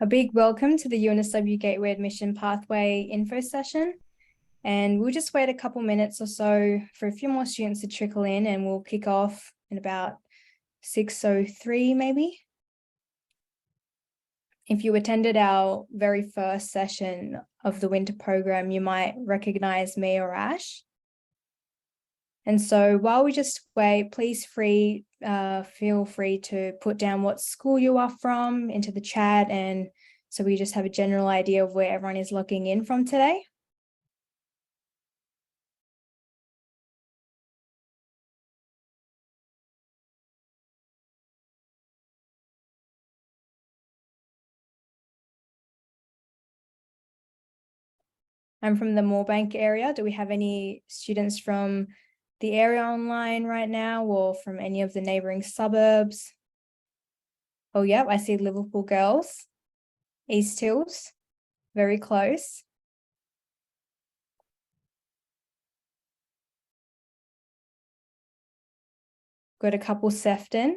A big welcome to the UNSW Gateway Admission Pathway info session. And we'll just wait a couple minutes or so for a few more students to trickle in, and we'll kick off in about 6:03 maybe. If you attended our very first session of the winter program, you might recognize me or Ash. And so while we just wait, please feel free to put down what school you are from into the chat, and so we just have a general idea of where everyone is logging in from today. I'm from the Moorebank area. Do we have any students from the area online right now, or from any of the neighboring suburbs? Oh, yep, I see Liverpool girls, East Hills, very close. Got a couple Sefton.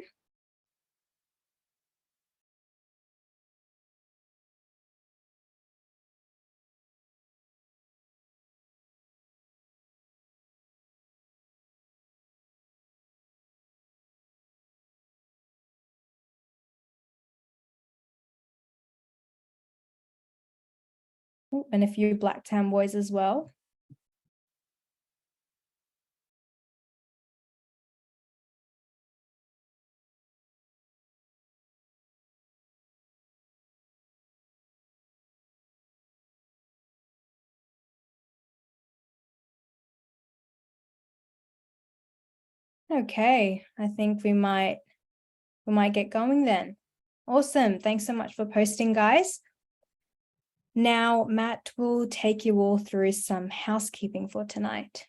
And a few Blacktown boys as well. Okay, I think we might get going then. Awesome. Thanks so much for posting, guys. Now, Matt will take you all through some housekeeping for tonight.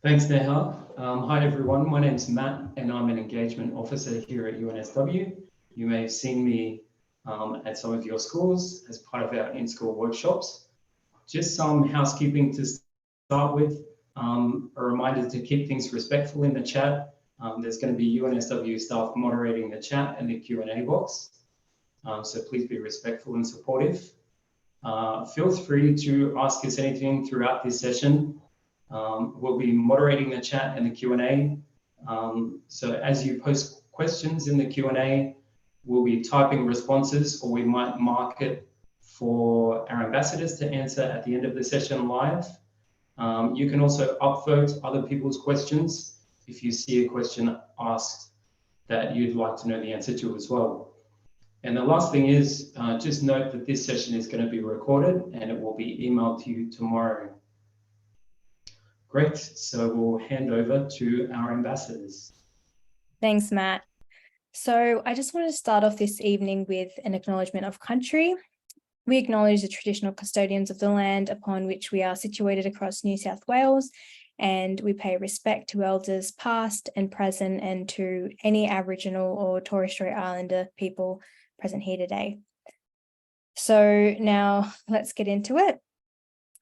Thanks, Neha. Hi, everyone. My name's Matt, and I'm an engagement officer here at UNSW. You may have seen me at some of your schools as part of our in-school workshops. Just some housekeeping to start with. A reminder to keep things respectful in the chat. There's going to be UNSW staff moderating the chat and the Q&A box. So please be respectful and supportive. Feel free to ask us anything throughout this session. We'll be moderating the chat and the Q&A. So as you post questions in the Q&A, we'll be typing responses, or we might mark it for our ambassadors to answer at the end of the session live. You can also upvote other people's questions if you see a question asked that you'd like to know the answer to as well. And the last thing is, just note that this session is going to be recorded and it will be emailed to you tomorrow. Great, so we'll hand over to our ambassadors. Thanks, Matt. So I just wanted to start off this evening with an acknowledgement of country. We acknowledge the traditional custodians of the land upon which we are situated across New South Wales, and we pay respect to elders past and present, and to any Aboriginal or Torres Strait Islander people present here today. So now let's get into it.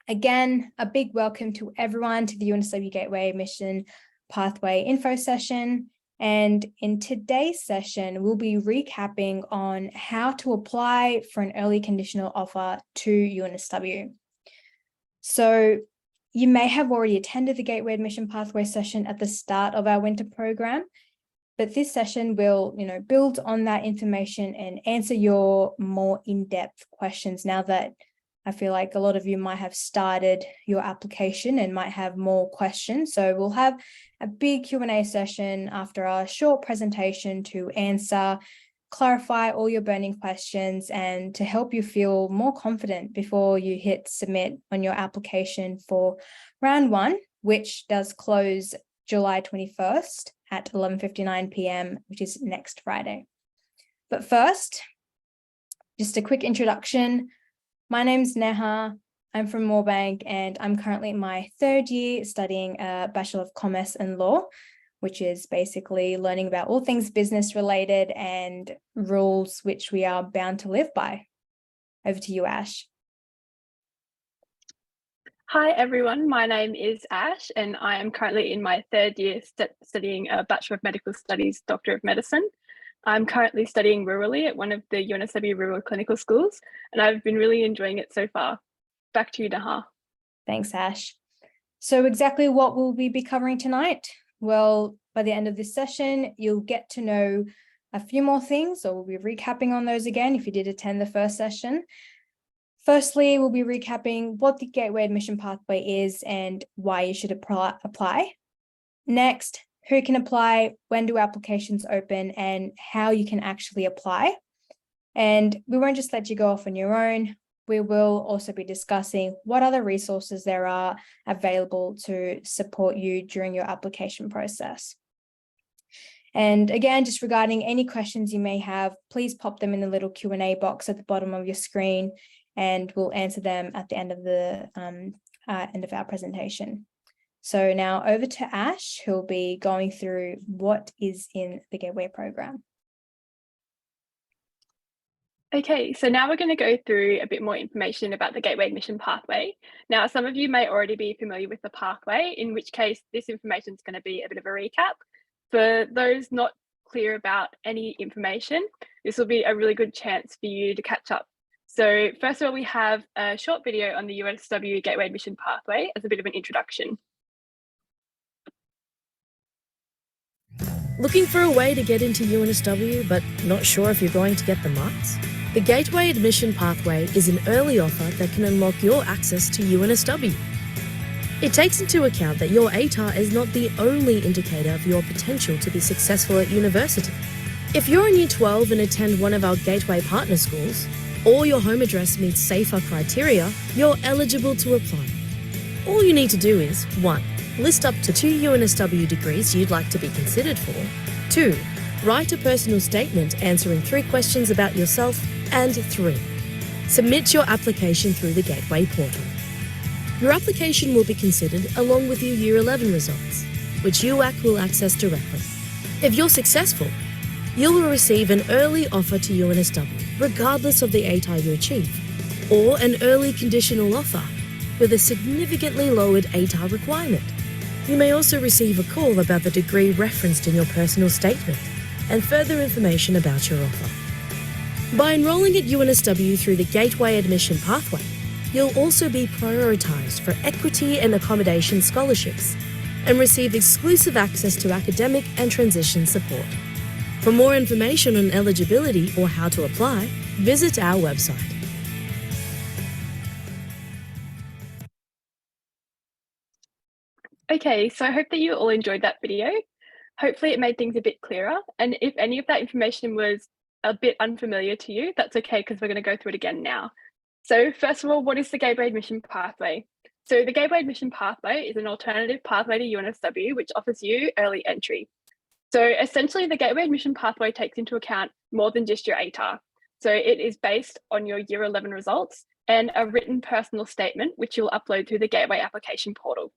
Again, a big welcome to everyone to the UNSW Gateway Admission Pathway info session. And in today's session, we'll be recapping on how to apply for an early conditional offer to UNSW. So you may have already attended the Gateway Admission Pathway session at the start of our winter program, but this session will, build on that information and answer your more in-depth questions now that I feel like a lot of you might have started your application and might have more questions. So we'll have a big Q&A session after our short presentation to answer, clarify all your burning questions, and to help you feel more confident before you hit submit on your application for round 1, which does close July 21st at 11:59 p.m, which is next Friday. But first, just a quick introduction. My name's Neha, I'm from Moorebank, and I'm currently in my 3rd year studying a Bachelor of Commerce and Law, which is basically learning about all things business related and rules which we are bound to live by. Over to you, Ash. Hi everyone, my name is Ash and I am currently in my 3rd year studying a Bachelor of Medical Studies, Doctor of Medicine. I'm currently studying rurally at one of the UNSW rural clinical schools, and I've been really enjoying it so far. Back to you, Naha. Thanks, Ash. So exactly what will we be covering tonight? Well, by the end of this session, you'll get to know a few more things, so we'll be recapping on those again if you did attend the first session. Firstly, we'll be recapping what the Gateway Admission Pathway is and why you should apply. Next, who can apply, when do applications open, and how you can actually apply. And we won't just let you go off on your own. We will also be discussing what other resources there are available to support you during your application process. And again, just regarding any questions you may have, please pop them in the little Q&A box at the bottom of your screen, and we'll answer them at the end of our presentation. So now over to Ash, who'll be going through what is in the Gateway program. Okay, so now we're going to go through a bit more information about the Gateway Admission Pathway. Now, some of you may already be familiar with the pathway, in which case this information is going to be a bit of a recap. For those not clear about any information, this will be a really good chance for you to catch up. So first of all, we have a short video on the UNSW Gateway Admission Pathway as a bit of an introduction. Looking for a way to get into UNSW but not sure if you're going to get the marks? The Gateway Admission Pathway is an early offer that can unlock your access to UNSW. It takes into account that your ATAR is not the only indicator of your potential to be successful at university. If you're in Year 12 and attend one of our Gateway partner schools, or your home address meets SAFER criteria, you're eligible to apply. All you need to do is 1. List up to 2 UNSW degrees you'd like to be considered for. 2. Write a personal statement answering 3 questions about yourself. And 3. Submit your application through the Gateway portal. Your application will be considered along with your Year 11 results, which UAC will access directly. If you're successful, you will receive an early offer to UNSW, regardless of the ATAR you achieve, or an early conditional offer with a significantly lowered ATAR requirement. You may also receive a call about the degree referenced in your personal statement and further information about your offer. By enrolling at UNSW through the Gateway Admission Pathway, you'll also be prioritised for equity and accommodation scholarships and receive exclusive access to academic and transition support. For more information on eligibility or how to apply, visit our website. Okay, so I hope that you all enjoyed that video. Hopefully it made things a bit clearer. And if any of that information was a bit unfamiliar to you, that's okay, because we're going to go through it again now. So first of all, what is the Gateway Admission Pathway? So the Gateway Admission Pathway is an alternative pathway to UNSW, which offers you early entry. So essentially the Gateway Admission Pathway takes into account more than just your ATAR. So it is based on your Year 11 results and a written personal statement, which you'll upload through the Gateway application portal.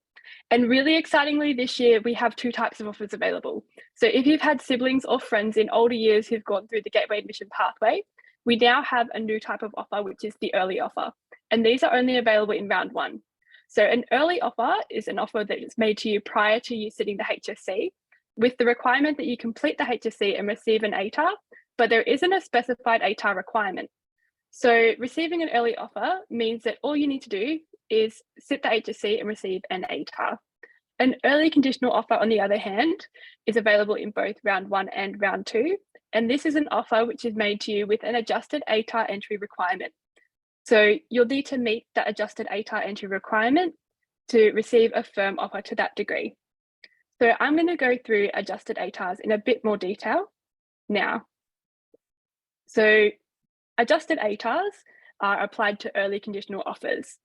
And really excitingly, this year, we have 2 types of offers available. So if you've had siblings or friends in older years who've gone through the Gateway Admission Pathway, we now have a new type of offer, which is the early offer. And these are only available in round 1. So an early offer is an offer that is made to you prior to you sitting the HSC, with the requirement that you complete the HSC and receive an ATAR, but there isn't a specified ATAR requirement. So receiving an early offer means that all you need to do is sit the HSC and receive an ATAR. An early conditional offer, on the other hand, is available in both round 1 and round 2. And this is an offer which is made to you with an adjusted ATAR entry requirement. So you'll need to meet that adjusted ATAR entry requirement to receive a firm offer to that degree. So I'm going to go through adjusted ATARs in a bit more detail now. So adjusted ATARs are applied to early conditional offers.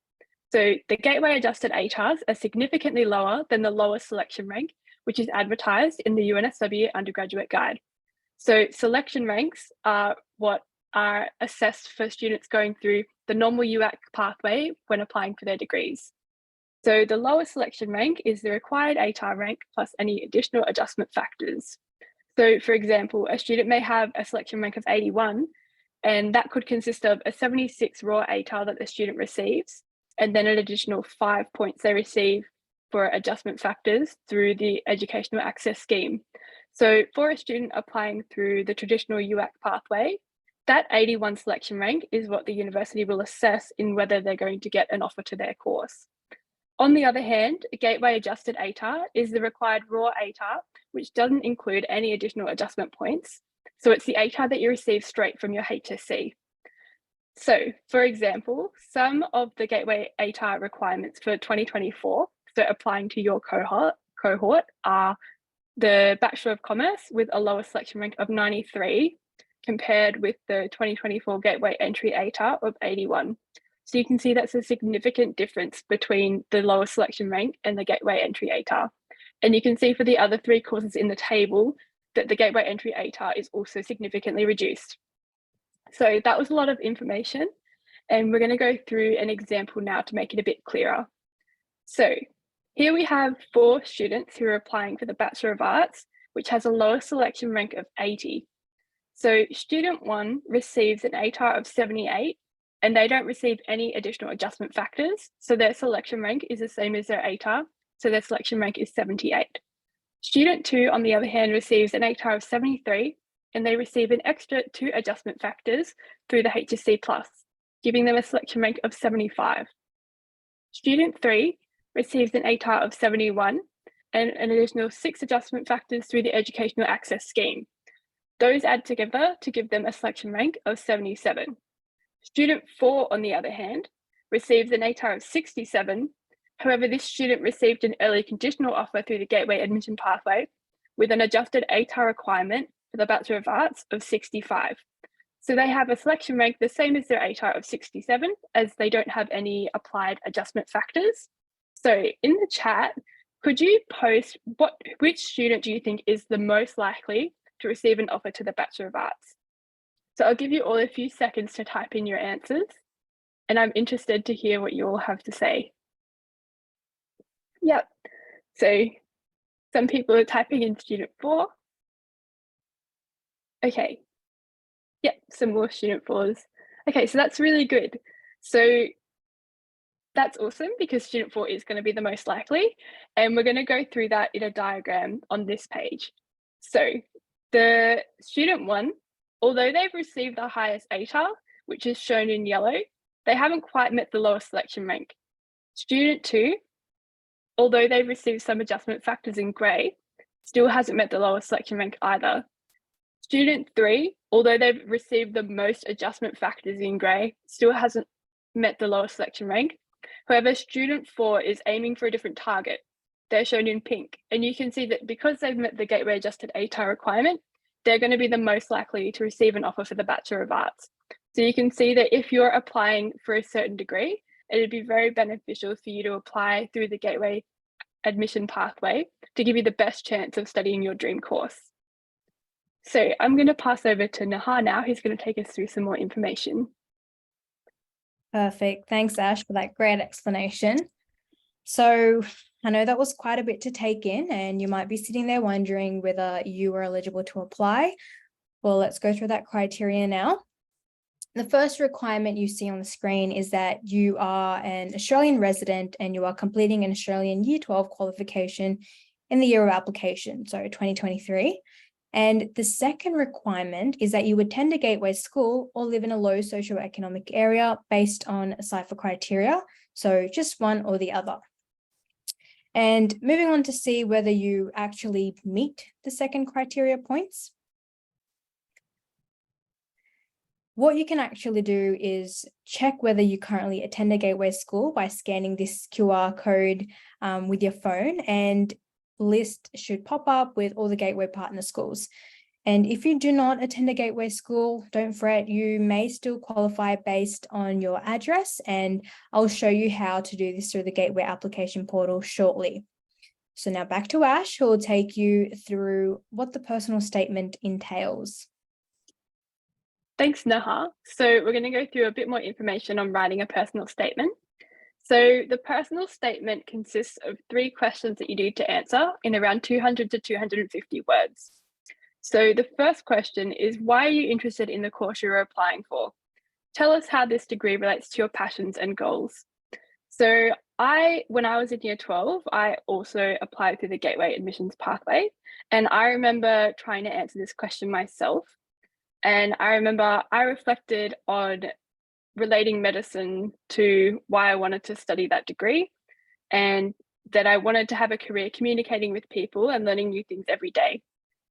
So the Gateway adjusted ATARs are significantly lower than the lowest selection rank, which is advertised in the UNSW undergraduate guide. So selection ranks are what are assessed for students going through the normal UAC pathway when applying for their degrees. So the lowest selection rank is the required ATAR rank plus any additional adjustment factors. So for example, a student may have a selection rank of 81, and that could consist of a 76 raw ATAR that the student receives, and then an additional 5 points they receive for adjustment factors through the educational access scheme. So for a student applying through the traditional UAC pathway, that 81 selection rank is what the university will assess in whether they're going to get an offer to their course. On the other hand, a gateway adjusted ATAR is the required raw ATAR, which doesn't include any additional adjustment points. So it's the ATAR that you receive straight from your HSC. So for example, some of the gateway ATAR requirements for 2024, so applying to your cohort are the Bachelor of Commerce with a lower selection rank of 93 compared with the 2024 gateway entry ATAR of 81. So you can see that's a significant difference between the lower selection rank and the gateway entry ATAR. And you can see for the other 3 courses in the table that the gateway entry ATAR is also significantly reduced. So that was a lot of information, and we're going to go through an example now to make it a bit clearer. So here we have 4 students who are applying for the Bachelor of Arts, which has a lower selection rank of 80. So student 1 receives an ATAR of 78, and they don't receive any additional adjustment factors. So their selection rank is the same as their ATAR. So their selection rank is 78. Student 2, on the other hand, receives an ATAR of 73, and they receive an extra 2 adjustment factors through the HSC Plus, giving them a selection rank of 75. Student 3 receives an ATAR of 71 and an additional 6 adjustment factors through the Educational Access Scheme. Those add together to give them a selection rank of 77. Student 4, on the other hand, receives an ATAR of 67. However, this student received an early conditional offer through the gateway admission pathway with an adjusted ATAR requirement for the Bachelor of Arts of 65. So they have a selection rank the same as their ATAR of 67, as they don't have any applied adjustment factors. So in the chat, could you post which student do you think is the most likely to receive an offer to the Bachelor of Arts? So I'll give you all a few seconds to type in your answers, and I'm interested to hear what you all have to say. Yep, so some people are typing in student 4. Okay, yep, some more student 4s. Okay, so that's really good. So that's awesome because student 4 is going to be the most likely, and we're going to go through that in a diagram on this page. So the student 1, although they've received the highest ATAR, which is shown in yellow, they haven't quite met the lowest selection rank. Student 2, although they've received some adjustment factors in grey, still hasn't met the lowest selection rank either. Student 3, although they've received the most adjustment factors in grey, still hasn't met the lowest selection rank. However, student 4 is aiming for a different target. They're shown in pink, and you can see that because they've met the gateway adjusted ATAR requirement, they're going to be the most likely to receive an offer for the Bachelor of Arts. So you can see that if you're applying for a certain degree, it'd be very beneficial for you to apply through the gateway admission pathway to give you the best chance of studying your dream course. So I'm going to pass over to Nahar now, who's going to take us through some more information. Perfect. Thanks, Ash, for that great explanation. So I know that was quite a bit to take in, and you might be sitting there wondering whether you are eligible to apply. Well, let's go through that criteria now. The first requirement you see on the screen is that you are an Australian resident and you are completing an Australian Year 12 qualification in the year of application, so 2023. And the second requirement is that you attend a gateway school or live in a low socioeconomic area based on CIFA criteria, so just one or the other. And moving on to see whether you actually meet the second criteria points. What you can actually do is check whether you currently attend a gateway school by scanning this QR code with your phone, and list should pop up with all the gateway partner schools. And if you do not attend a gateway school, don't fret, you may still qualify based on your address, and I'll show you how to do this through the gateway application portal shortly. So now back to Ash, who will take you through what the personal statement entails. Thanks, Nahar. So we're going to go through a bit more information on writing a personal statement. So the personal statement consists of 3 questions that you need to answer in around 200 to 250 words. So the first question is, why are you interested in the course you're applying for? Tell us how this degree relates to your passions and goals. So when I was in year 12, I also applied through the Gateway admissions pathway. And I remember trying to answer this question myself. And I remember I reflected on relating medicine to why I wanted to study that degree, and that I wanted to have a career communicating with people and learning new things every day.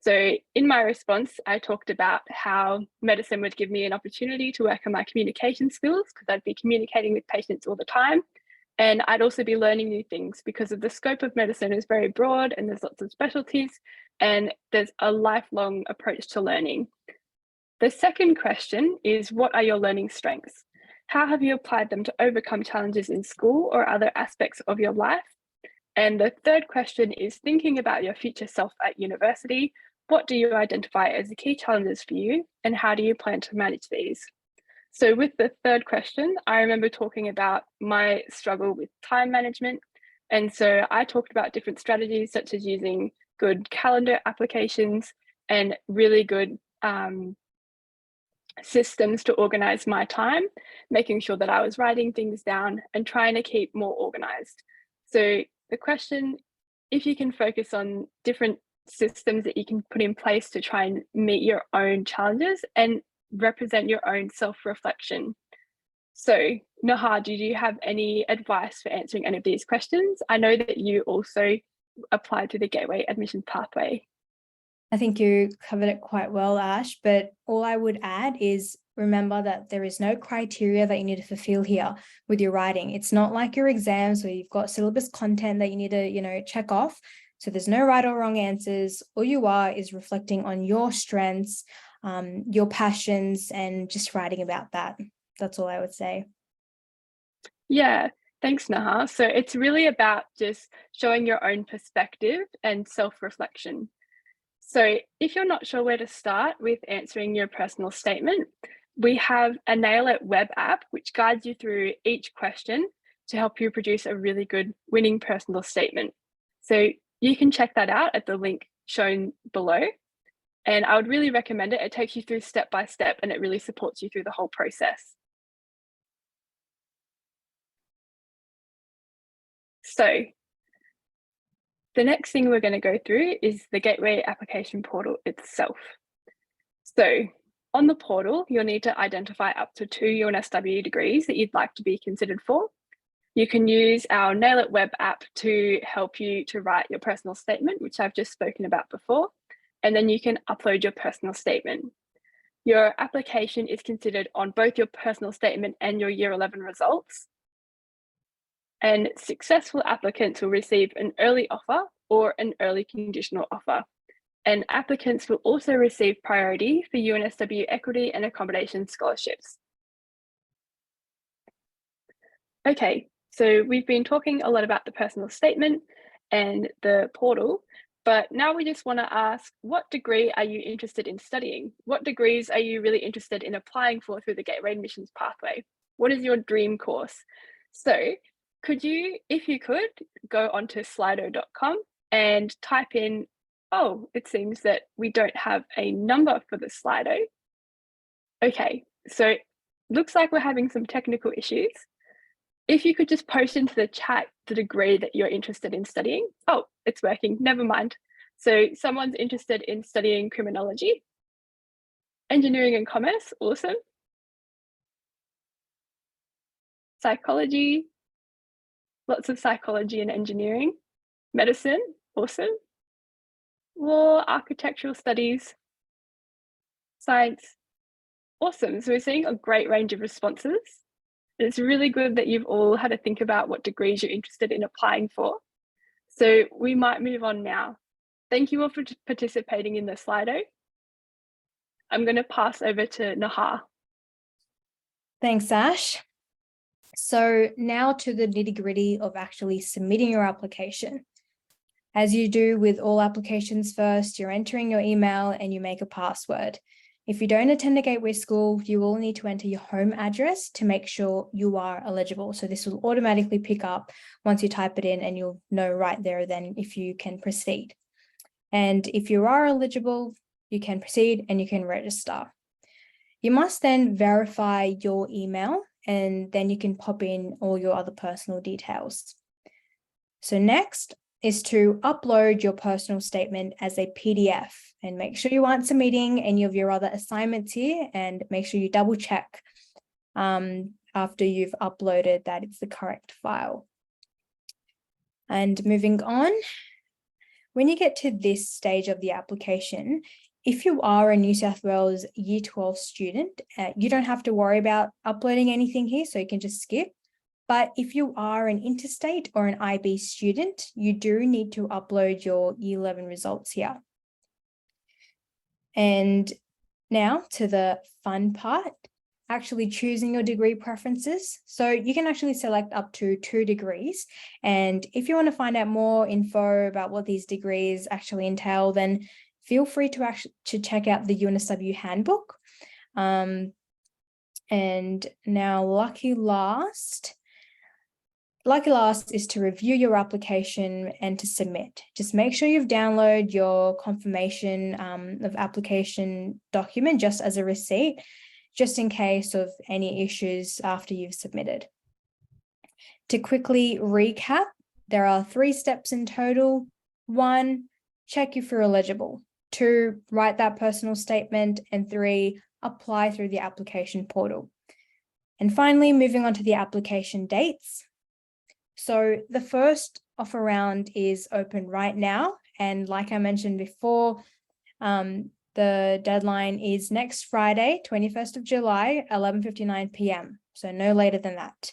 So in my response, I talked about how medicine would give me an opportunity to work on my communication skills, because I'd be communicating with patients all the time. And I'd also be learning new things because of the scope of medicine is very broad and there's lots of specialties and there's a lifelong approach to learning. The second question is, what are your learning strengths? How have you applied them to overcome challenges in school or other aspects of your life? And the third question is, thinking about your future self at university, what do you identify as the key challenges for you and how do you plan to manage these? So with the third question, I remember talking about my struggle with time management. And so I talked about different strategies such as using good calendar applications and really good systems to organize my time, making sure that I was writing things down and trying to keep more organized. So the question, if you can focus on different systems that you can put in place to try and meet your own challenges and represent your own self-reflection. So Naha, do you have any advice for answering any of these questions? I know that you also applied to the Gateway admission pathway. I think you covered it quite well, Ash, but all I would add is remember that there is no criteria that you need to fulfill here with your writing. It's not like your exams where you've got syllabus content that you need to, check off. So there's no right or wrong answers. All you are is reflecting on your strengths, your passions, and just writing about that. That's all I would say. Yeah, thanks, Naha. So it's really about just showing your own perspective and self-reflection. So if you're not sure where to start with answering your personal statement, we have a Nail It web app which guides you through each question to help you produce a really good winning personal statement. So you can check that out at the link shown below. And I would really recommend it. It takes you through step by step and it really supports you through the whole process. So the next thing we're going to go through is the Gateway application portal itself. So on the portal, you'll need to identify up to 2 UNSW degrees that you'd like to be considered for. You can use our Nail It web app to help you to write your personal statement, which I've just spoken about before, and then you can upload your personal statement. Your application is considered on both your personal statement and your Year 11 results. And successful applicants will receive an early offer or an early conditional offer. And applicants will also receive priority for UNSW equity and accommodation scholarships. Okay, so we've been talking a lot about the personal statement and the portal, but now we just want to ask, what degree are you interested in studying? What degrees are you really interested in applying for through the Gateway admissions pathway? What is your dream course? So could you, if you could, go onto slido.com and type in, oh, it seems that we don't have a number for the Slido. Okay, so looks like we're having some technical issues. If you could just post into the chat the degree that you're interested in studying. Oh, it's working, never mind. So someone's interested in studying criminology, engineering and commerce, awesome. Psychology, lots of psychology and engineering. Medicine, awesome. Law, architectural studies, science, awesome. So we're seeing a great range of responses. It's really good that you've all had to think about what degrees you're interested in applying for. So we might move on now. Thank you all for participating in the Slido. I'm going to pass over to Naha. Thanks, Ash. So now to the nitty-gritty of actually submitting your application. As you do with all applications first, you're entering your email and you make a password. If you don't attend a Gateway school, you will need to enter your home address to make sure you are eligible. So this will automatically pick up once you type it in and you'll know right there then if you can proceed. And if you are eligible, you can proceed and you can register. You must then verify your email and then you can pop in all your other personal details. So next is to upload your personal statement as a PDF, and make sure you aren't submitting any of your other assignments here, and make sure you double check after you've uploaded that it's the correct file. And moving on, when you get to this stage of the application, if you are a New South Wales Year 12 student, you don't have to worry about uploading anything here, so you can just skip. But if you are an interstate or an IB student, you do need to upload your Year 11 results here. And now to the fun part, actually choosing your degree preferences. So you can actually select up to 2 degrees. And if you want to find out more info about what these degrees actually entail, then feel free to check out the UNSW handbook. And now lucky last is to review your application and to submit. Just make sure you've downloaded your confirmation of application document just as a receipt, just in case of any issues after you've submitted. To quickly recap, there are 3 steps in total. 1, check if you're eligible. 2, write that personal statement. And 3, apply through the application portal. And finally, moving on to the application dates. So the first offer round is open right now. And like I mentioned before, the deadline is next Friday, 21st of July, 11:59 p.m. So no later than that.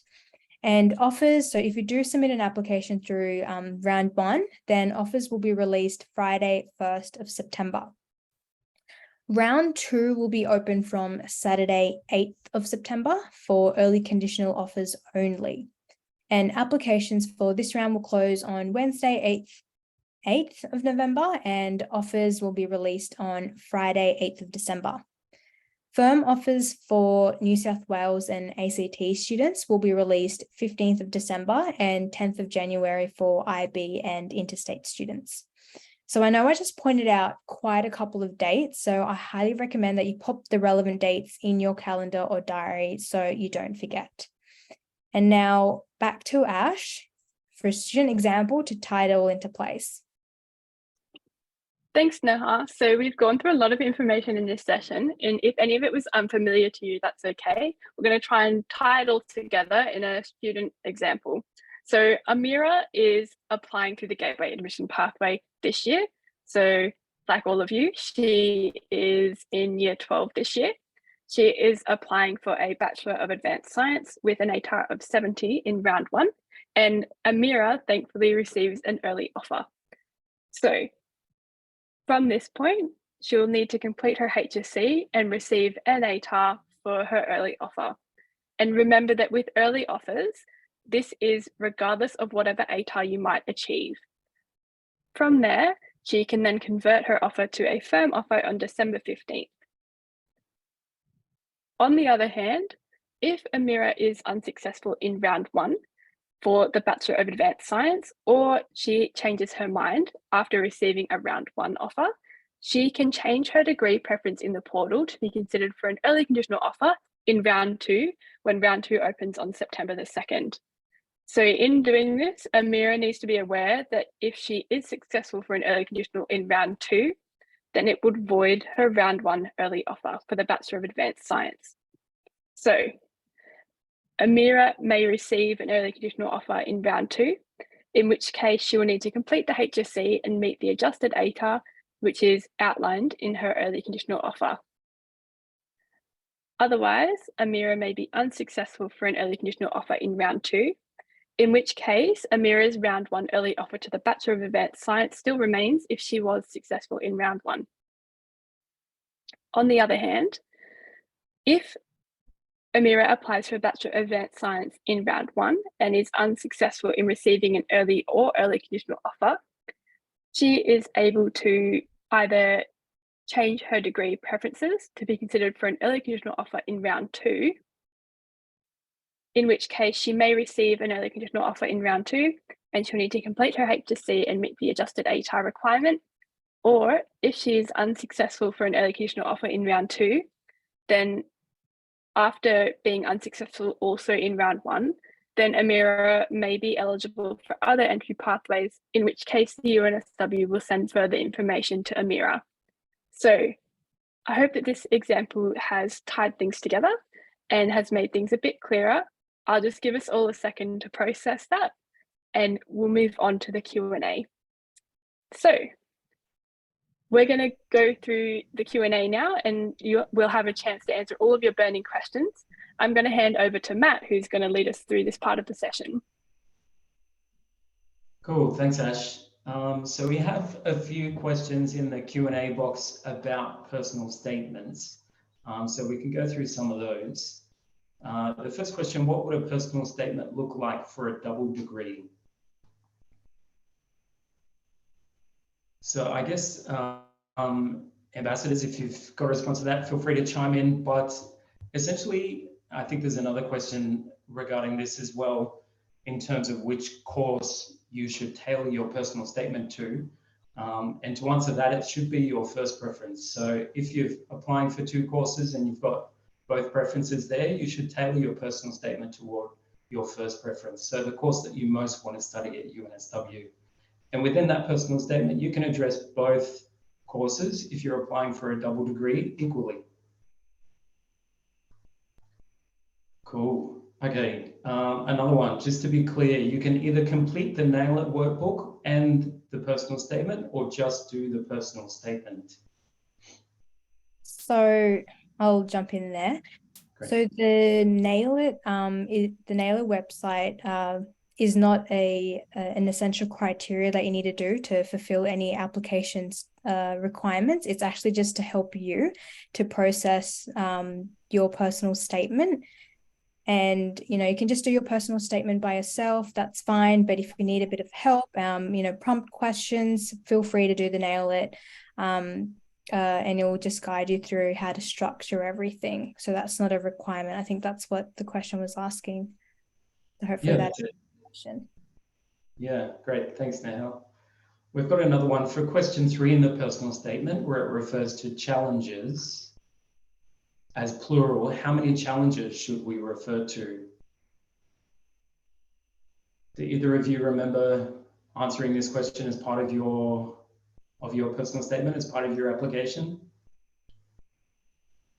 And offers, so if you do submit an application through round 1, then offers will be released Friday, 1st of September. Round 2 will be open from Saturday, 8th of September for early conditional offers only. And applications for this round will close on Wednesday, 8th of November, and offers will be released on Friday, 8th of December. Firm offers for New South Wales and ACT students will be released 15th of December and 10th of January for IB and interstate students. So I know I just pointed out quite a couple of dates, so I highly recommend that you pop the relevant dates in your calendar or diary so you don't forget. And now back to Ash for a student example to tie it all into place. Thanks, Neha. So we've gone through a lot of information in this session, and if any of it was unfamiliar to you, that's okay. We're going to try and tie it all together in a student example. So Amira is applying through the Gateway Admission Pathway this year. So like all of you, she is in Year 12 this year. She is applying for a Bachelor of Advanced Science with an ATAR of 70 in round 1, and Amira thankfully receives an early offer. So from this point, she'll need to complete her HSC and receive an ATAR for her early offer. And remember that with early offers, this is regardless of whatever ATAR you might achieve. From there, she can then convert her offer to a firm offer on December 15th. On the other hand, if Amira is unsuccessful in round 1 for the Bachelor of Advanced Science, or she changes her mind after receiving a round 1 offer, she can change her degree preference in the portal to be considered for an early conditional offer in round 2, when round 2 opens on September the 2nd. So in doing this, Amira needs to be aware that if she is successful for an early conditional in round 2, then it would void her round 1 early offer for the Bachelor of Advanced Science. So Amira may receive an early conditional offer in round 2, in which case she will need to complete the HSC and meet the adjusted ATAR, which is outlined in her early conditional offer. Otherwise, Amira may be unsuccessful for an early conditional offer in round 2, in which case Amira's round 1 early offer to the Bachelor of Advanced Science still remains if she was successful in round 1. On the other hand, if Amira applies for a Bachelor of Advanced Science in round 1 and is unsuccessful in receiving an early or early conditional offer, she is able to either change her degree preferences to be considered for an early conditional offer in round 2, in which case she may receive an early conditional offer in round 2 and she'll need to complete her HSC and meet the adjusted ATAR requirement. Or if she is unsuccessful for an early conditional offer in round 2, then after being unsuccessful also in round 1, then Amira may be eligible for other entry pathways, in which case the UNSW will send further information to Amira. So I hope that this example has tied things together and has made things a bit clearer. I'll just give us all a second to process that, and we'll move on to the Q&A. So we're going to go through the Q&A now, and you will have a chance to answer all of your burning questions. I'm going to hand over to Matt, who's going to lead us through this part of the session. Cool, thanks Ash. So we have a few questions in the Q&A box about personal statements. So we can go through some of those. The first question, what would a personal statement look like for a double degree? So I guess, ambassadors, if you've got a response to that, feel free to chime in. But essentially, I think there's another question regarding this as well, in terms of which course you should tailor your personal statement to. And to answer that, it should be your first preference. So if you're applying for 2 courses and you've got both preferences there, you should tailor your personal statement toward your first preference. So the course that you most want to study at UNSW. And within that personal statement, you can address both courses if you're applying for a double degree equally. Cool. Okay, another one, just to be clear, you can either complete the Nail It workbook and the personal statement, or just do the personal statement. So I'll jump in there. Great. So the Nail It, the Nail It website is not an essential criteria that you need to do to fulfill any applications requirements. It's actually just to help you to process your personal statement. And, you know, you can just do your personal statement by yourself, that's fine. But if you need a bit of help, you know, prompt questions, feel free to do the Nail It. And it will just guide you through how to structure everything. So that's not a requirement. I think that's what the question was asking. So hopefully that's a question. Yeah, great. Thanks, Nahal. We've got another one for question 3 in the personal statement, where it refers to challenges as plural. How many challenges should we refer to? Do either of you remember answering this question as part of your personal statement, as part of your application?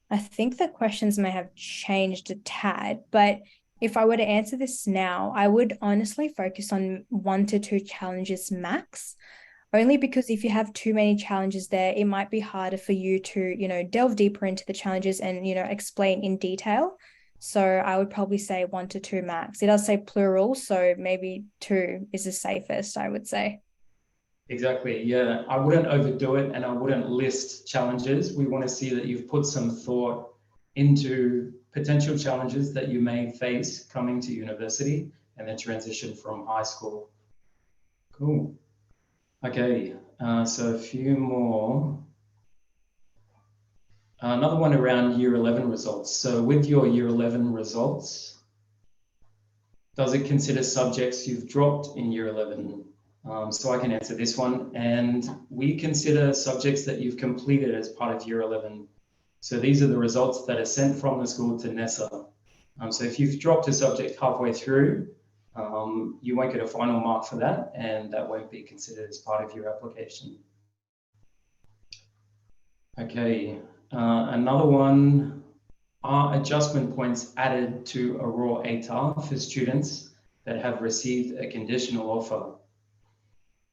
I think the questions may have changed a tad, but if I were to answer this now, I would honestly focus on 1 to 2 challenges max. Only because if you have too many challenges there, it might be harder for you to, you know, delve deeper into the challenges and, you know, explain in detail. So I would probably say 1 to 2 max. It does say plural, so maybe 2 is the safest, I would say. Exactly, yeah. I wouldn't overdo it, and I wouldn't list challenges. We want to see that you've put some thought into potential challenges that you may face coming to university and then transition from high school. Cool. Okay, so a few more. Another one around year 11 results. So with your year 11 results, does it consider subjects you've dropped in year 11? So I can answer this one. And we consider subjects that you've completed as part of year 11. So these are the results that are sent from the school to NESA. So if you've dropped a subject halfway through, you won't get a final mark for that, and that won't be considered as part of your application. Okay, another one, are adjustment points added to a raw ATAR for students that have received a conditional offer?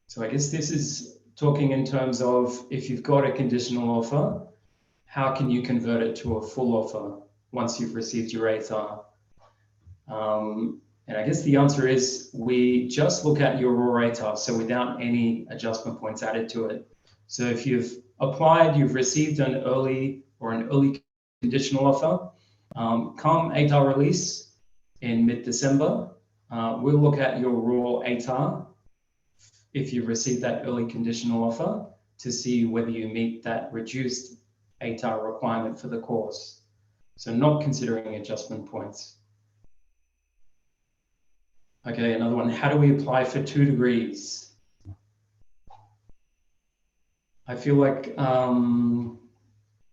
So I guess this is talking in terms of, if you've got a conditional offer, how can you convert it to a full offer once you've received your ATAR? And I guess the answer is, we just look at your raw ATAR, so without any adjustment points added to it. So if you've applied, you've received an early conditional offer, come ATAR release in mid-December, we'll look at your raw ATAR if you've received that early conditional offer to see whether you meet that reduced ATAR requirement for the course. So not considering adjustment points. Okay, another one. How do we apply for 2 degrees? I feel like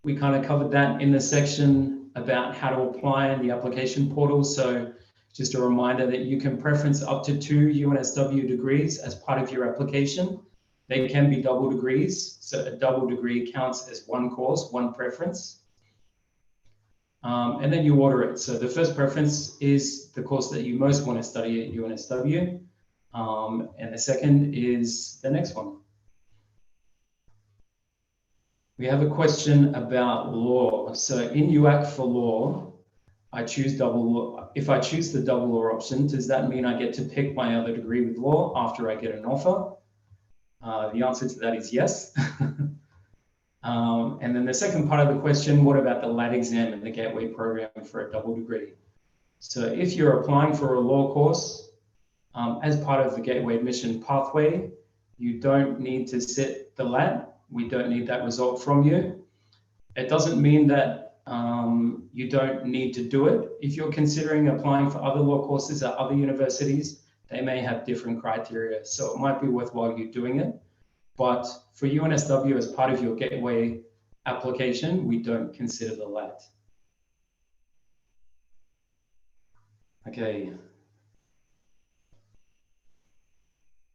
we kind of covered that in the section about how to apply in the application portal. So just a reminder that you can preference up to 2 UNSW degrees as part of your application. They can be double degrees. So a double degree counts as one course, one preference. And then you order it. So the first preference is the course that you most want to study at UNSW. And the second is the next one. We have a question about law. So in UAC for law, I choose double law. If I choose the double law option, does that mean I get to pick my other degree with law after I get an offer? The answer to that is yes. And then the second part of the question, what about the LAT exam and the gateway program for a double degree? So if you're applying for a law course, as part of the gateway admission pathway, you don't need to sit the LAT. We don't need that result from you. It doesn't mean that you don't need to do it. If you're considering applying for other law courses at other universities, they may have different criteria. So it might be worthwhile you doing it. But for UNSW, as part of your gateway application, we don't consider the LAT. Okay.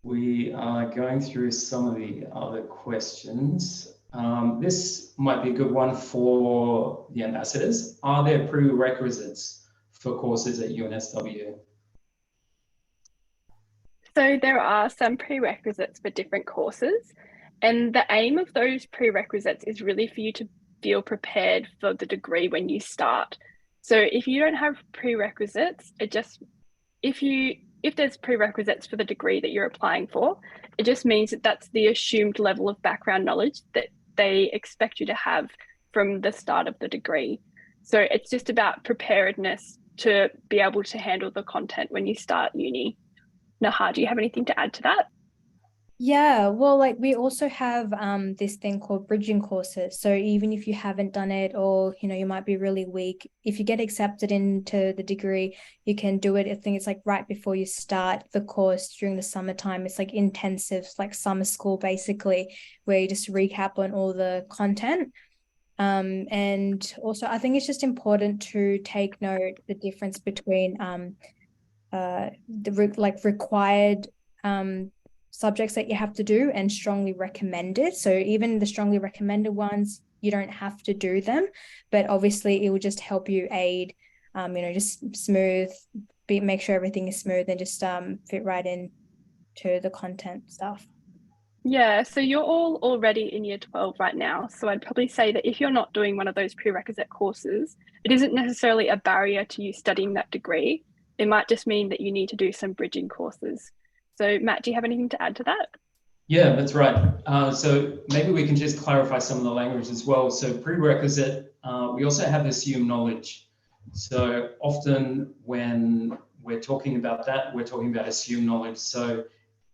We are going through some of the other questions. This might be a good one for the ambassadors. Are there prerequisites for courses at UNSW? So there are some prerequisites for different courses, and the aim of those prerequisites is really for you to feel prepared for the degree when you start. So if you don't have prerequisites, if there's prerequisites for the degree that you're applying for, it just means that that's the assumed level of background knowledge that they expect you to have from the start of the degree. So it's just about preparedness to be able to handle the content when you start uni. Naha, do you have anything to add to that? Yeah, well, like we also have this thing called bridging courses. So even if you haven't done it, or you might be really weak, if you get accepted into the degree, you can do it. I think it's like right before you start the course during the summertime. It's like intensive, like summer school basically, where you just recap on all the content. And also I think it's just important to take note the difference between required subjects that you have to do and strongly recommended. So even the strongly recommended ones, you don't have to do them, but obviously it will just help you aid, just make sure everything is smooth and just fit right in to the content stuff. Yeah, so you're all already in year 12 right now. So I'd probably say that if you're not doing one of those prerequisite courses, it isn't necessarily a barrier to you studying that degree. It might just mean that you need to do some bridging courses. So Matt, do you have anything to add to that? Yeah, that's right. So maybe we can just clarify some of the language as well. So prerequisite, we also have assumed knowledge. So often when we're talking about that, we're talking about assumed knowledge. So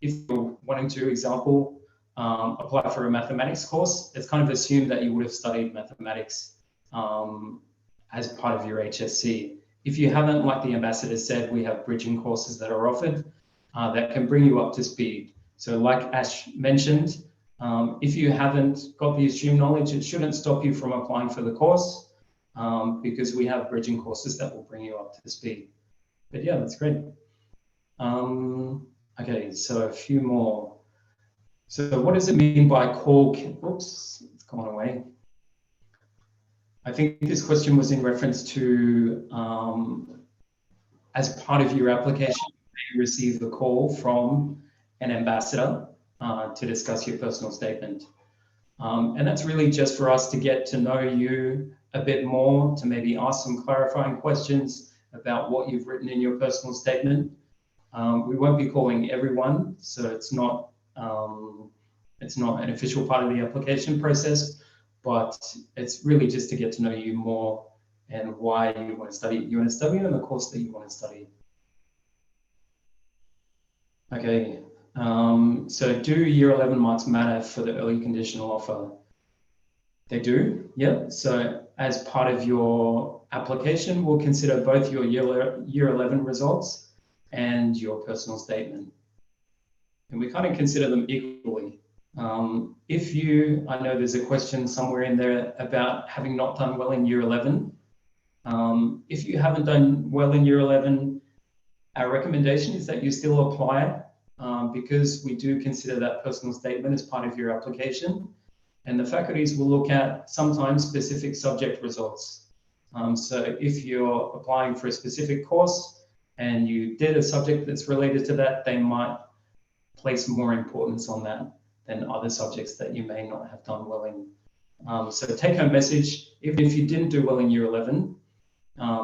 if you're wanting to, example, apply for a mathematics course, it's kind of assumed that you would have studied mathematics as part of your HSC. If you haven't, like the ambassador said, we have bridging courses that are offered that can bring you up to speed. So like Ash mentioned, if you haven't got the assumed knowledge, it shouldn't stop you from applying for the course because we have bridging courses that will bring you up to speed. But yeah, that's great. Okay, so a few more. So what does it mean by call? Oops, it's gone away. I think this question was in reference to as part of your application, you receive a call from an ambassador to discuss your personal statement. And that's really just for us to get to know you a bit more, to maybe ask some clarifying questions about what you've written in your personal statement. We won't be calling everyone, so it's not an official part of the application process, but it's really just to get to know you more and why you want to study at UNSW and the course that you want to study. Okay, so do year 11 marks matter for the early conditional offer? They do, yeah. So as part of your application, we'll consider both your year 11 results and your personal statement. And we kind of consider them equally. I know there's a question somewhere in there about having not done well in year 11. If you haven't done well in year 11, our recommendation is that you still apply because we do consider that personal statement as part of your application. And the faculties will look at sometimes specific subject results. So if you're applying for a specific course and you did a subject that's related to that, they might place more importance on that than other subjects that you may not have done well in. So take home message, even if you didn't do well in year 11,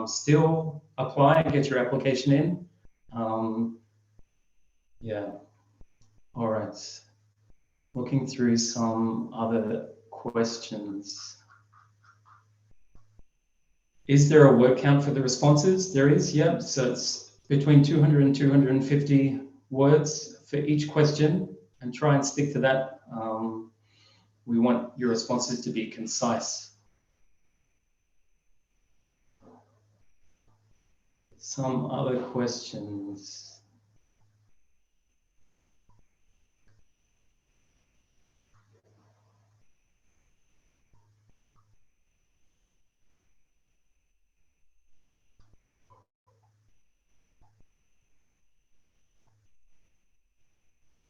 still apply and get your application in. Yeah, all right. Looking through some other questions. Is there a word count for the responses? There is, yep. So it's between 200 and 250 words for each question, and try and stick to that. We want your responses to be concise. Some other questions.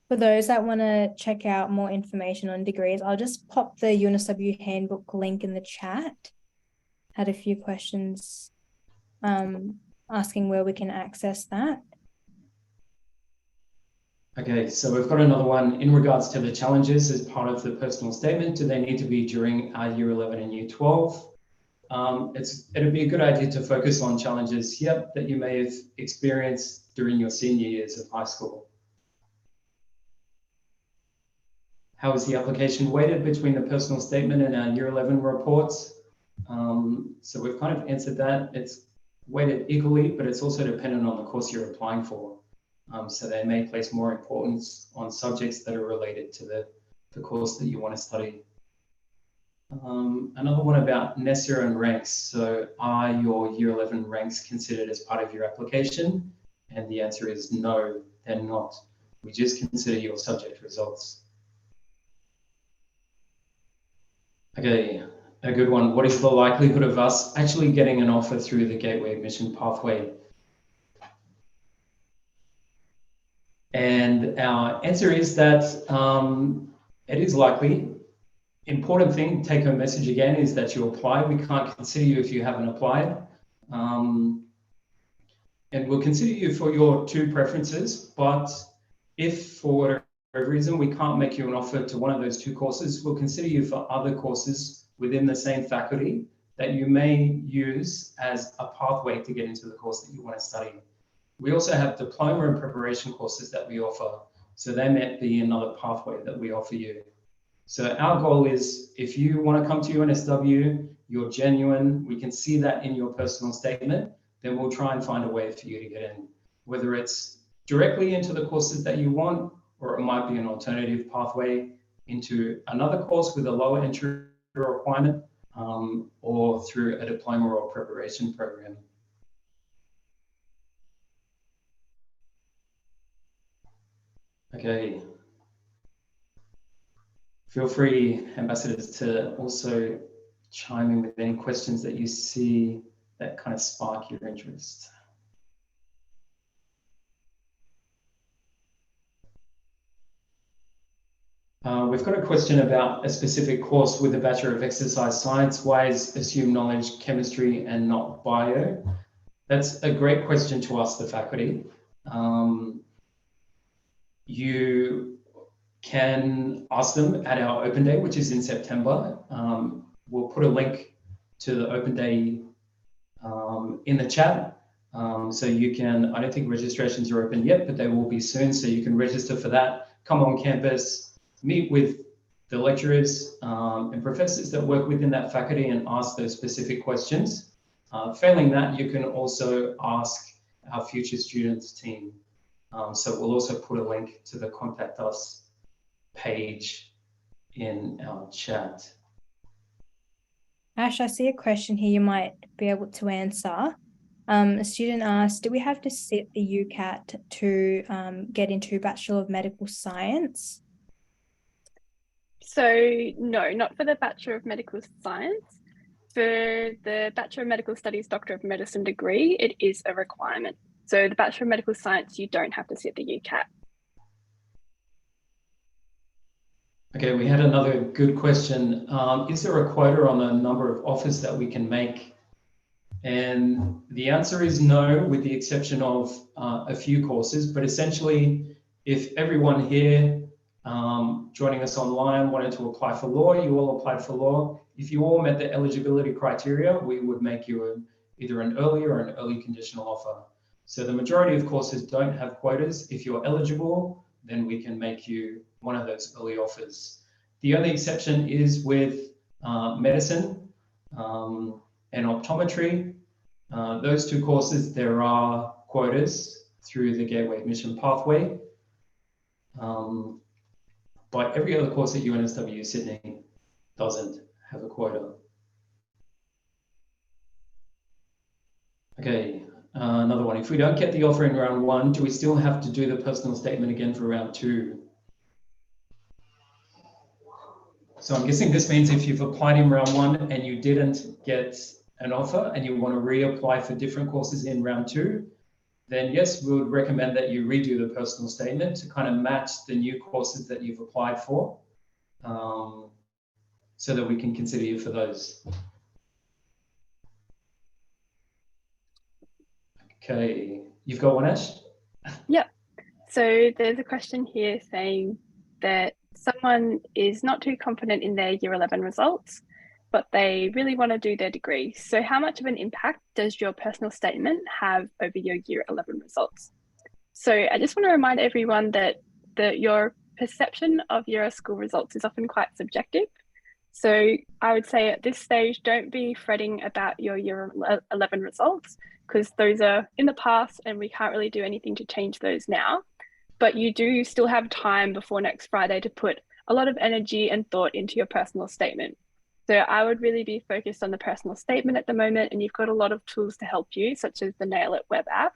For those that want to check out more information on degrees, I'll just pop the UNSW handbook link in the chat. Had a few questions asking where we can access that. Okay, so we've got another one in regards to the challenges as part of the personal statement. Do they need to be during year 11 and year 12? It'd be a good idea to focus on challenges, that you may have experienced during your senior years of high school. How is the application weighted between the personal statement and our year 11 reports? So we've kind of answered that. It's weighted equally, but it's also dependent on the course you're applying for. So they may place more importance on subjects that are related to the course that you want to study. Another one about NESA and ranks. So are your year 11 ranks considered as part of your application? And the answer is no, they're not. We just consider your subject results. Okay, a good one. What is the likelihood of us actually getting an offer through the Gateway Admission Pathway? And our answer is that it is likely. Important thing, take home message again, is that you apply. We can't consider you if you haven't applied. And we'll consider you for your two preferences, but if for whatever reason we can't make you an offer to one of those two courses, we'll consider you for other courses within the same faculty that you may use as a pathway to get into the course that you want to study. We also have diploma and preparation courses that we offer, so they might be another pathway that we offer you. So our goal is, if you want to come to UNSW, you're genuine, we can see that in your personal statement, then we'll try and find a way for you to get in, whether it's directly into the courses that you want, or it might be an alternative pathway into another course with a lower entry requirement, or through a diploma or preparation program. Okay. Feel free, ambassadors, to also chime in with any questions that you see that kind of spark your interest. We've got a question about a specific course with a Bachelor of Exercise Science. Why is assumed knowledge chemistry and not bio? That's a great question to ask the faculty. You can ask them at our open day, which is in September. We'll put a link to the open day in the chat. So you can, I don't think registrations are open yet, but they will be soon. So you can register for that, come on campus, meet with the lecturers and professors that work within that faculty and ask those specific questions. Failing that, you can also ask our future students team. So we'll also put a link to the Contact Us page in our chat. Ash, I see a question here you might be able to answer. A student asked, do we have to sit the UCAT to get into Bachelor of Medical Science? So no, not for the Bachelor of Medical Science. For the Bachelor of Medical Studies, Doctor of Medicine degree, it is a requirement. So the Bachelor of Medical Science, you don't have to sit the UCAT. Okay, we had another good question. Is there a quota on the number of offers that we can make? And the answer is no, with the exception of a few courses. But essentially, if everyone here joining us online wanted to apply for law, you all applied for law. If you all met the eligibility criteria, we would make you either an early or an early conditional offer. So the majority of courses don't have quotas. If you're eligible, then we can make you one of those early offers. The only exception is with medicine and optometry. Those two courses, there are quotas through the Gateway Admission Pathway. But every other course at UNSW Sydney doesn't have a quota. Okay, another one. If we don't get the offer in round 1, do we still have to do the personal statement again for round 2? So I'm guessing this means if you've applied in round 1 and you didn't get an offer and you want to reapply for different courses in round 2, then yes, we would recommend that you redo the personal statement to kind of match the new courses that you've applied for, so that we can consider you for those. Okay, you've got one, Ash? Yep. So there's a question here saying that someone is not too confident in their Year 11 results, but they really want to do their degree. So how much of an impact does your personal statement have over your Year 11 results? So I just want to remind everyone that your perception of your school results is often quite subjective. So I would say at this stage, don't be fretting about your Year 11 results, because those are in the past and we can't really do anything to change those now. But you do still have time before next Friday to put a lot of energy and thought into your personal statement. So I would really be focused on the personal statement at the moment, and you've got a lot of tools to help you, such as the Nail It web app,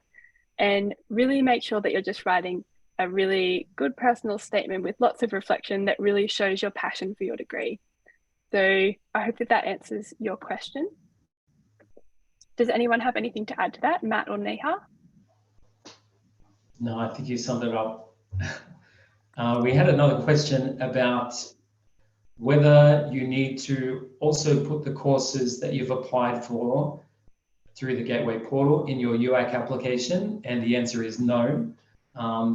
and really make sure that you're just writing a really good personal statement with lots of reflection that really shows your passion for your degree. So I hope that answers your question. Does anyone have anything to add to that, Matt or Neha? No, I think you summed it up. We had another question about whether you need to also put the courses that you've applied for through the Gateway portal in your UAC application, and the answer is no.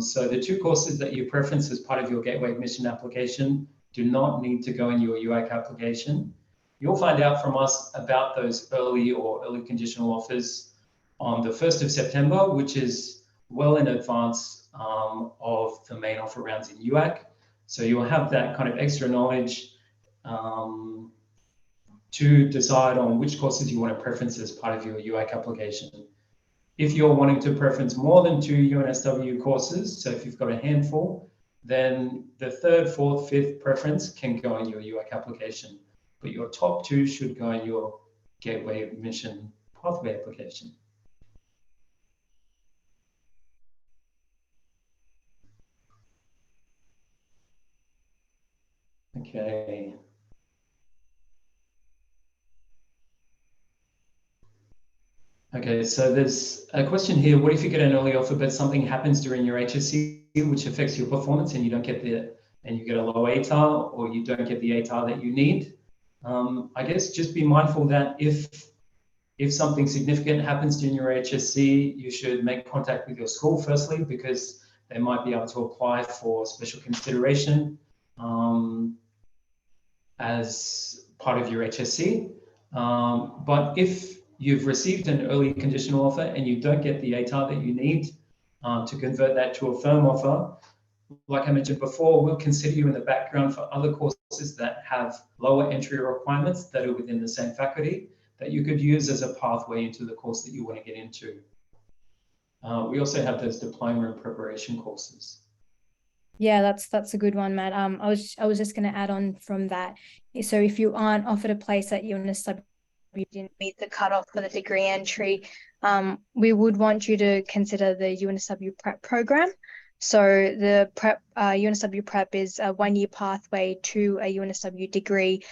So the two courses that you preference as part of your Gateway admission application do not need to go in your UAC application. You'll find out from us about those early or early conditional offers on the 1st of September, which is well in advance of the main offer rounds in UAC. So you'll have that kind of extra knowledge to decide on which courses you want to preference as part of your UAC application. If you're wanting to preference more than 2 UNSW courses, so if you've got a handful, then the 3rd, 4th, 5th preference can go in your UAC application, but your top 2 should go in your Gateway Admission Pathway application. Okay. Okay, so there's a question here. What if you get an early offer, but something happens during your HSC which affects your performance and you don't get and you get a low ATAR, or you don't get the ATAR that you need? I guess just be mindful that if something significant happens during your HSC, you should make contact with your school firstly, because they might be able to apply for special consideration as part of your HSC. But if you've received an early conditional offer and you don't get the ATAR that you need to convert that to a firm offer, like I mentioned before, we'll consider you in the background for other courses that have lower entry requirements that are within the same faculty that you could use as a pathway into the course that you want to get into. We also have those diploma and preparation courses. Yeah, that's a good one, Matt. I was just going to add on from that. So if you aren't offered a place at UNSW, you didn't meet the cutoff for the degree entry, we would want you to consider the UNSW prep program. So the UNSW Prep is a 1-year pathway to a UNSW degree,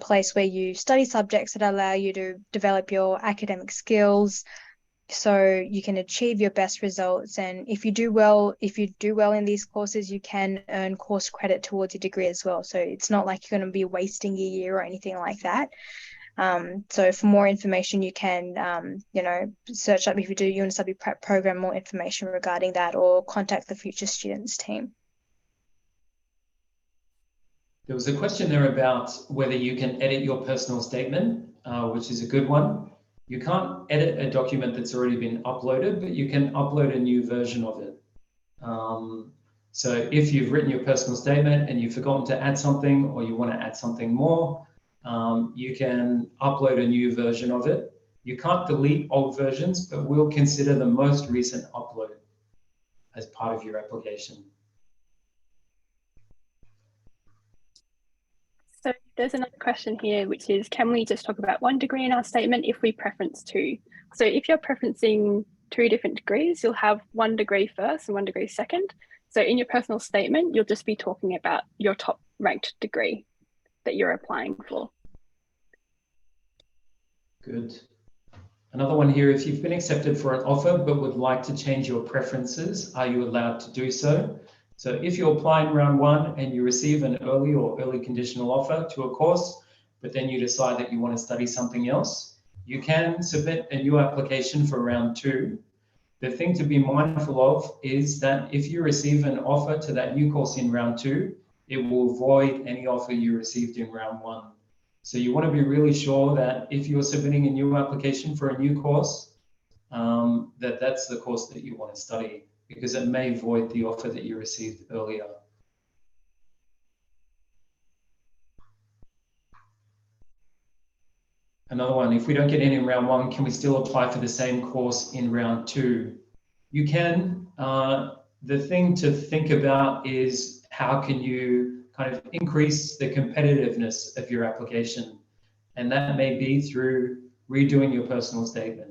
place where you study subjects that allow you to develop your academic skills, so you can achieve your best results. And if you do well in these courses, you can earn course credit towards your degree as well. So it's not like you're going to be wasting your year or anything like that. So for more information, you can, search up, if you do UNSW Prep program, more information regarding that, or contact the Future Students team. There was a question there about whether you can edit your personal statement, which is a good one. You can't edit a document that's already been uploaded, but you can upload a new version of it. So if you've written your personal statement and you've forgotten to add something, or you want to add something more, you can upload a new version of it. You can't delete old versions, but we'll consider the most recent upload as part of your application. So there's another question here, which is, can we just talk about one degree in our statement if we preference two? So if you're preferencing 2 different degrees, you'll have 1 degree first and 1 degree second. So in your personal statement, you'll just be talking about your top ranked degree that you're applying for. Good. Another one here, if you've been accepted for an offer but would like to change your preferences, are you allowed to do so? So if you apply in round 1 and you receive an early or early conditional offer to a course, but then you decide that you want to study something else, you can submit a new application for round 2. The thing to be mindful of is that if you receive an offer to that new course in round 2, it will void any offer you received in round 1. So you want to be really sure that if you're submitting a new application for a new course, that's the course that you want to study, because it may void the offer that you received earlier. Another one, if we don't get in round 1, can we still apply for the same course in round 2? You can. The thing to think about is, how can you kind of increase the competitiveness of your application? And that may be through redoing your personal statement.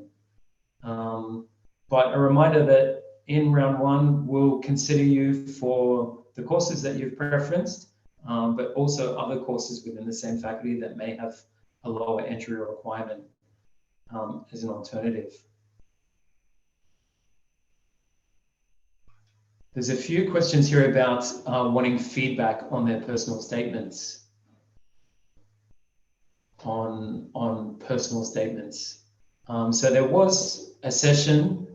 But a reminder that in round 1, we'll consider you for the courses that you've preferenced, but also other courses within the same faculty that may have a lower entry requirement as an alternative. There's a few questions here about wanting feedback on their personal statements. On personal statements. So there was a session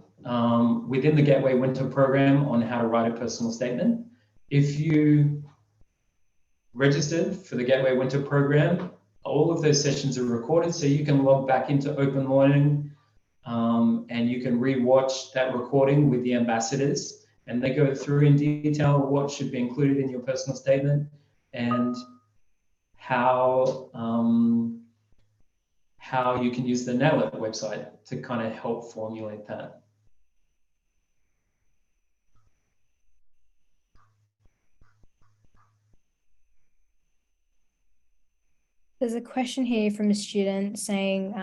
within the Gateway Winter program on how to write a personal statement. If you registered for the Gateway Winter program, all of those sessions are recorded, so you can log back into Open Learning and you can re-watch that recording with the ambassadors, and they go through in detail what should be included in your personal statement and how you can use the Nail It website to kind of help formulate that. There's a question here from a student saying,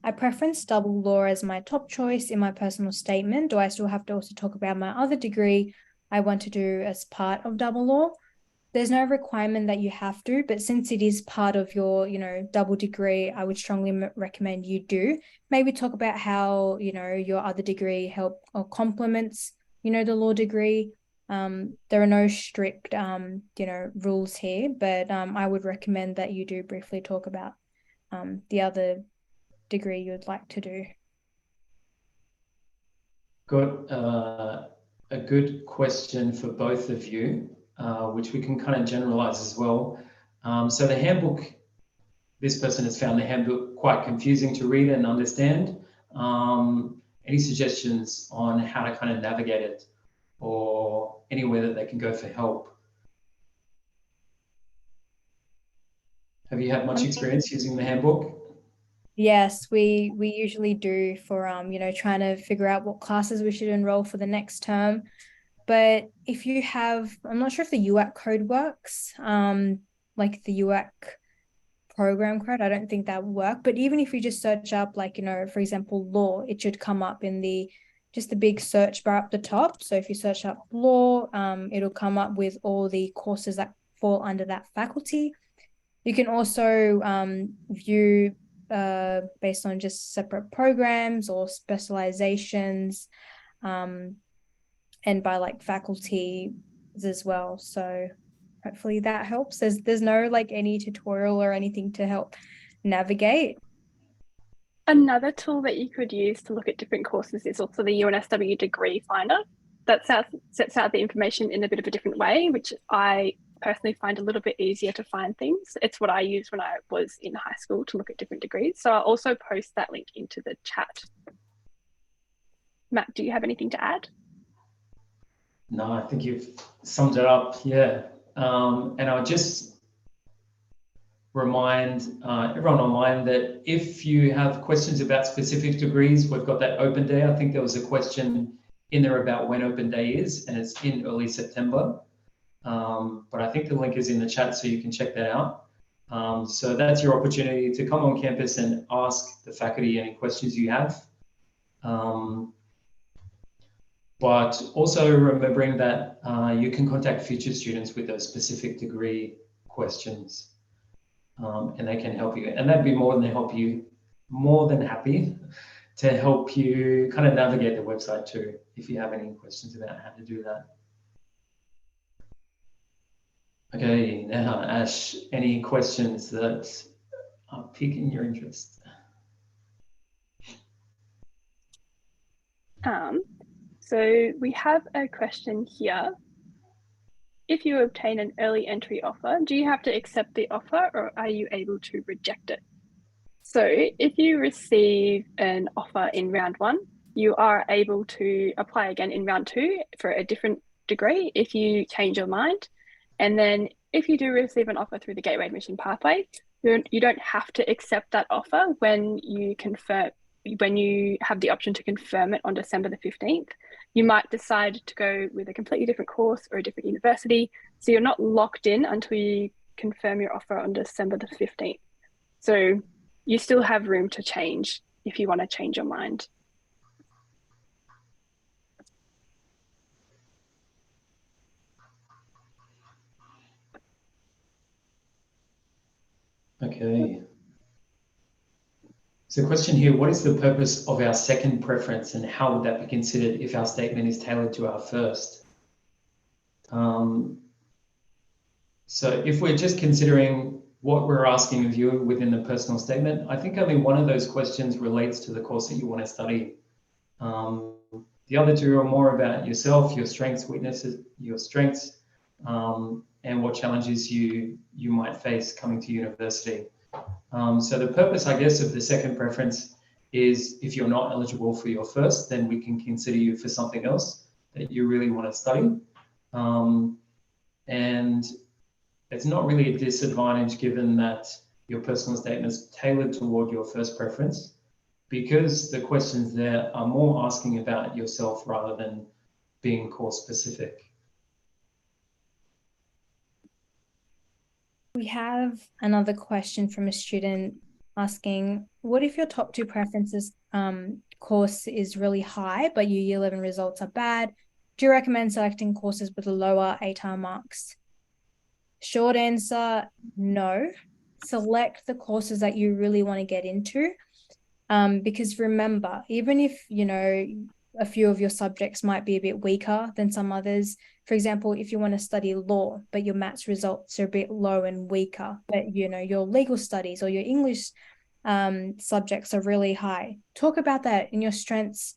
I preference double law as my top choice in my personal statement. Do I still have to also talk about my other degree I want to do as part of double law? There's no requirement that you have to, but since it is part of your, double degree, I would strongly recommend you do. Maybe talk about how, your other degree help or complements, the law degree. There are no strict, rules here, but I would recommend that you do briefly talk about the other degree you'd like to do. Got a good question for both of you, which we can kind of generalize as well. So the handbook, this person has found the handbook quite confusing to read and understand. Any suggestions on how to kind of navigate it, or anywhere that they can go for help? Have you had much experience using the handbook? Yes, we usually do for trying to figure out what classes we should enroll for the next term. But if you have, I'm not sure if the UAC code works, like the UAC program code, I don't think that would work. But even if you just search up, like, for example, law, it should come up in the just the big search bar up the top. So if you search up law, it'll come up with all the courses that fall under that faculty. You can also view based on just separate programs or specializations, and by like faculties as well. So hopefully that helps. There's no like any tutorial or anything to help navigate. Another tool that you could use to look at different courses is also the UNSW degree finder. That sets out the information in a bit of a different way, which I personally find a little bit easier to find things. It's what I used when I was in high school to look at different degrees. So I'll also post that link into the chat. Matt, do you have anything to add? No, I think you've summed it up. Yeah. And I'll just remind everyone online that if you have questions about specific degrees, we've got that open day. I think there was a question in there about when open day is, and it's in early September. But I think the link is in the chat, so you can check that out. So that's your opportunity to come on campus and ask the faculty any questions you have. But also remembering that you can contact future students with those specific degree questions, and they can help you. And that'd be more than happy to help you kind of navigate the website too, if you have any questions about how to do that. Okay, now Ash, any questions that are piquing your interest? So we have a question here. If you obtain an early entry offer, do you have to accept the offer or are you able to reject it? So if you receive an offer in round 1, you are able to apply again in round 2 for a different degree if you change your mind. And then if you do receive an offer through the Gateway Admission Pathway, you don't have to accept that offer when you have the option to confirm it on December the 15th. You might decide to go with a completely different course or a different university. So you're not locked in until you confirm your offer on December the 15th. So you still have room to change if you want to change your mind. Okay. So question here, what is the purpose of our second preference and how would that be considered if our statement is tailored to our first? So if we're just considering what we're asking of you within the personal statement, I think only one of those questions relates to the course that you want to study. The other two are more about yourself, your strengths, weaknesses, your strengths, and what challenges you might face coming to university. So the purpose, I guess, of the second preference is if you're not eligible for your first, then we can consider you for something else that you really want to study. And it's not really a disadvantage given that your personal statement is tailored toward your first preference, because the questions there are more asking about yourself rather than being course specific. We have another question from a student asking, what if your top 2 preferences course is really high, but your year 11 results are bad? Do you recommend selecting courses with lower ATAR marks? Short answer, no. Select the courses that you really want to get into. Because remember, even if, a few of your subjects might be a bit weaker than some others. For example, if you want to study law, but your maths results are a bit low and weaker, but your legal studies or your English subjects are really high. Talk about that in your strengths,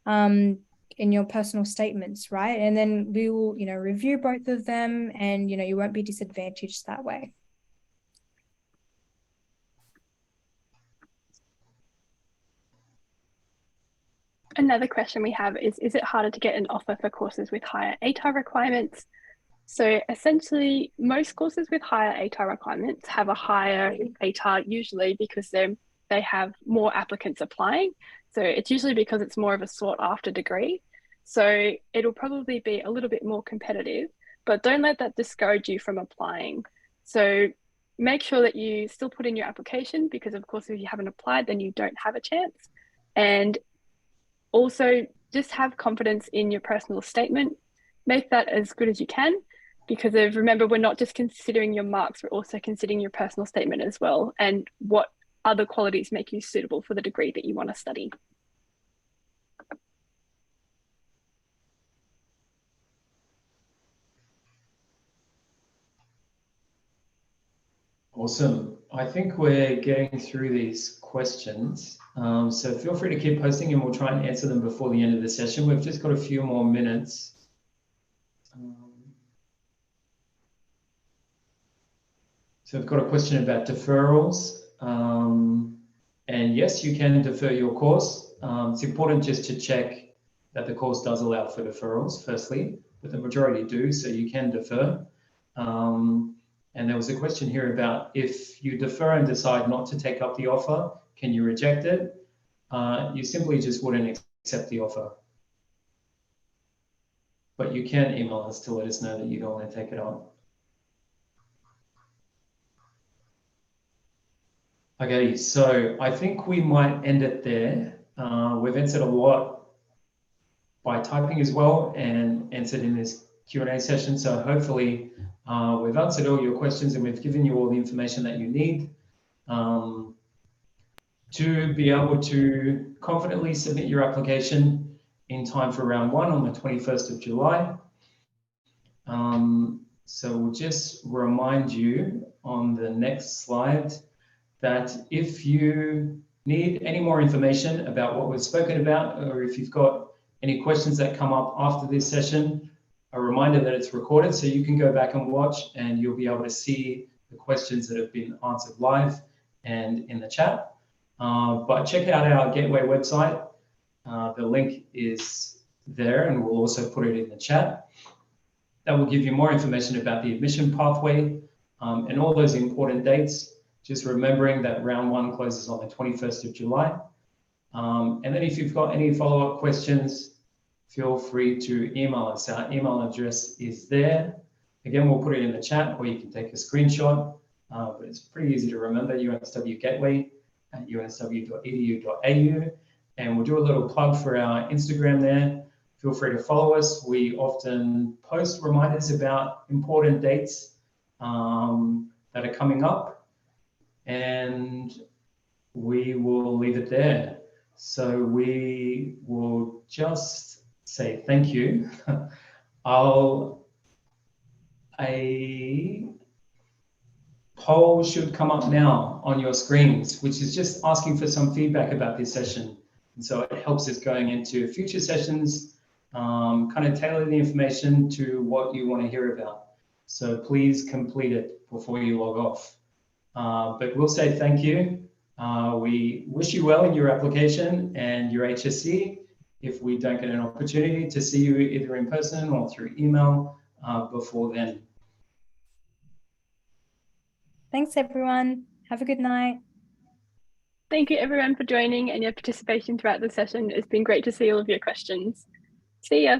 in your personal statements, right? And then we will, review both of them and, you won't be disadvantaged that way. Another question we have is it harder to get an offer for courses with higher ATAR requirements? So essentially, most courses with higher ATAR requirements have a higher ATAR usually because they have more applicants applying. So it's usually because it's more of a sought after degree. So it'll probably be a little bit more competitive, but don't let that discourage you from applying. So make sure that you still put in your application because of course, if you haven't applied, then you don't have a chance. And also just have confidence in your personal statement. Make that as good as you can, because remember, we're not just considering your marks, we're also considering your personal statement as well, and what other qualities make you suitable for the degree that you want to study. Awesome. I think we're getting through these questions. So feel free to keep posting and we'll try and answer them before the end of the session. We've just got a few more minutes. So I've got a question about deferrals. And yes, you can defer your course. It's important just to check that the course does allow for deferrals, firstly, but the majority do, so you can defer. And there was a question here about if you defer and decide not to take up the offer, can you reject it? You simply just wouldn't accept the offer. But you can email us to let us know that you don't want to take it on. Okay, so I think we might end it there. We've answered a lot by typing as well and answered in this Q&A session. So hopefully we've answered all your questions and we've given you all the information that you need to be able to confidently submit your application in time for round 1 on the 21st of July. So we'll just remind you on the next slide that if you need any more information about what we've spoken about, or if you've got any questions that come up after this session, a reminder that it's recorded so you can go back and watch and you'll be able to see the questions that have been answered live and in the chat. But check out our Gateway website. The link is there and we'll also put it in the chat. That will give you more information about the admission pathway and all those important dates. Just remembering that round 1 closes on the 21st of July. And then if you've got any follow-up questions, feel free to email us. Our email address is there. Again, we'll put it in the chat or you can take a screenshot, but it's pretty easy to remember, UNSW Gateway at unsw.edu.au. And we'll do a little plug for our Instagram there. Feel free to follow us. We often post reminders about important dates that are coming up. And we will leave it there. So we will just say thank you. A poll should come up now on your screens, which is just asking for some feedback about this session. And so it helps us going into future sessions, kind of tailor the information to what you want to hear about. So please complete it before you log off. But we'll say thank you. We wish you well in your application and your HSC if we don't get an opportunity to see you either in person or through email before then. Thanks, everyone. Have a good night. Thank you everyone for joining and your participation throughout the session. It's been great to see all of your questions. See ya.